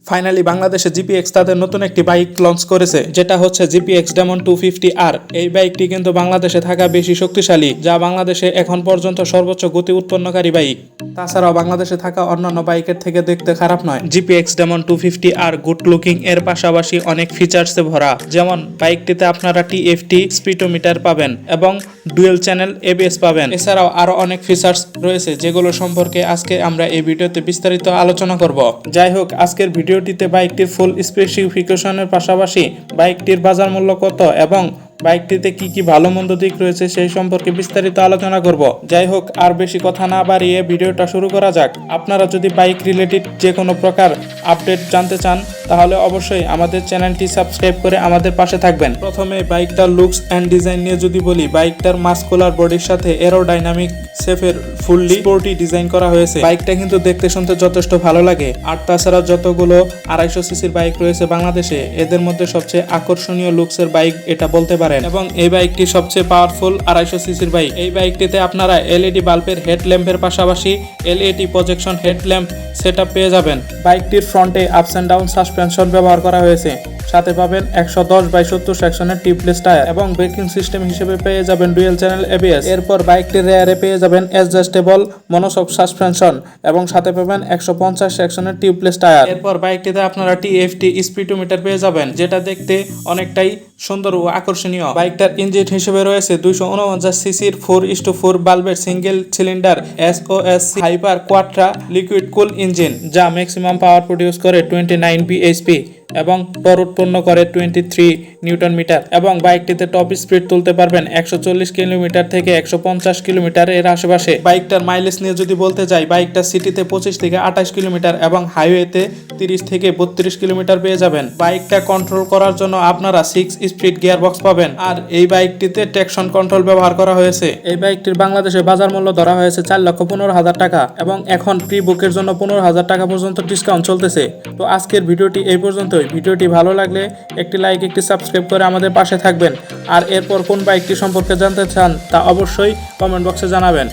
Finally বাংলাদেশে GPX তাদের নতুন একটি বাইক লঞ্চ করেছে, যেটা হচ্ছে জিপিএক্স ডেমন 250R। এই বাইকটি কিন্তু বাংলাদেশে থাকা বেশি শক্তিশালী, যা বাংলাদেশে এখন পর্যন্ত সর্বোচ্চ গতি উৎপন্নকারী বাইক। তাছাড়াও বাংলাদেশে থাকা অন্যান্য বাইকের থেকে দেখতে খারাপ নয়। GPX demon 250R good looking এর পাশাপাশি অনেক ফিচার্সে ভরা, যেমন বাইকটিতে আপনারা টিএফটি স্পিডোমিটার পাবেন এবং ডুয়েল চ্যানেল এবিএস পাবেন। এছাড়াও আরো অনেক ফিচার্স রয়েছে, যেগুলো সম্পর্কে আজকে আমরা এই ভিডিওতে বিস্তারিত আলোচনা করব। যাই হোক, আজকের ভিডিওটিতে বাইকটির ফুল স্পেসিফিকেশনের পাশাপাশি বাইকটির বাজার মূল্য কত এবং বাইকটিতে কি কি ভালো মন্দ দিক রয়েছে সেই সম্পর্কে বিস্তারিত আলোচনা করব। যাই হোক, আর বেশি কথা না বাড়িয়ে ভিডিওটা শুরু করা যাক। আপনারা যদি বাইক রিলেটেড যে কোনো প্রকার আপডেট জানতে চান তাহলে অবশ্যই আমাদের চ্যানেলটি সাবস্ক্রাইব করে আমাদের পাশে থাকবেন। প্রথমে বাইকটার লুকস অ্যান্ড ডিজাইন নিয়ে যদি বলি, বাইকটার মাস্কুলার বডির সাথে এরোডাইনামিক শেপের ফুললি স্পোর্টি ডিজাইন করা হয়েছে। বাইকটা কিন্তু দেখতে শুনতে যথেষ্ট ভালো লাগে। আর তাছাড়া যতগুলো 250 সিসির বাইক রয়েছে বাংলাদেশে, এদের মধ্যে সবচেয়ে আকর্ষণীয় লুকসের বাইক এটা বলতে পারেন। এবং এই বাইকটি সবচেয়ে পাওয়ারফুল 250 সিসির বাইক। এই বাইকটিতে আপনারা এলইডি বাল্বের হেডল্যাম্পের পাশাপাশি এলইডি প্রজেকশন হেডল্যাম্প সেটআপ পেয়ে যাবেন। বাইকটির ফ্রন্টে আপস অ্যান্ড ডাউন সাসপেনশন ব্যবহার করা হয়েছে। সাথে পাবেন 110/70 সেকশনের টিউবলেস টায়ার এবং ব্রেকিং সিস্টেম হিসেবে পেয়ে যাবেন ডুয়েল চ্যানেল এবিএস। এরপর বাইকটির রেয়ারে পেয়ে যাবেন অ্যাডজাস্টেবল মনোশক সাসপেনশন এবং সাথে পাবেন 150 সেকশনের টিউবলেস টায়ার। এরপর বাইকটিতে আপনারা টিএফটি স্পিডোমিটার পেয়ে যাবেন, যেটা দেখতে অনেকটাই সুন্দর ও আকর্ষণীয়। বাইকটার ইঞ্জিন হিসেবে রয়েছে 249 সিসির 4:4 বাল্বের single cylinder SOS hyper quatra liquid cool engine, যা ম্যাক্সিমাম পাওয়ার প্রডিউস করে 29 bhp এবং টর্ক উৎপন্ন করে 23 নিউটন মিটার। এবং বাইকটিতে টপ স্পিড তুলতে পারবেন 140 কিলোমিটার থেকে 150 কিলোমিটারের আশেপাশে। বাইকটার মাইলেজ নিয়ে যদি বলতে যাই, বাইকটা সিটিতে 25 থেকে 28 কিলোমিটার এবং হাইওয়েতে 30 থেকে 32 কিলোমিটার পেয়ে যাবেন। বাইকটা কন্ট্রোল করার জন্য আপনারা 6 স্পিড গিয়ারবক্স পাবেন। আর এই বাইকটিতে ট্র্যাকশন কন্ট্রোল ব্যবহার করা হয়েছে। এই বাইকটির বাংলাদেশে বাজার মূল্য ধরা হয়েছে 4,15,000 টাকা এবং এখন প্রি বুকের জন্য 15,000 টাকা পর্যন্ত ডিসকাউন্ট চলতেছে। তো আজকের ভিডিওটি এই পর্যন্তই। ভিডিওটি ভালো লাগলে একটি লাইক, একটি সাবস্ক্রাইব করে আমাদের পাশে থাকবেন। আর এরপর কোন বাইকটি সম্পর্কে জানতে চান তা অবশ্যই কমেন্ট বক্সে জানাবেন।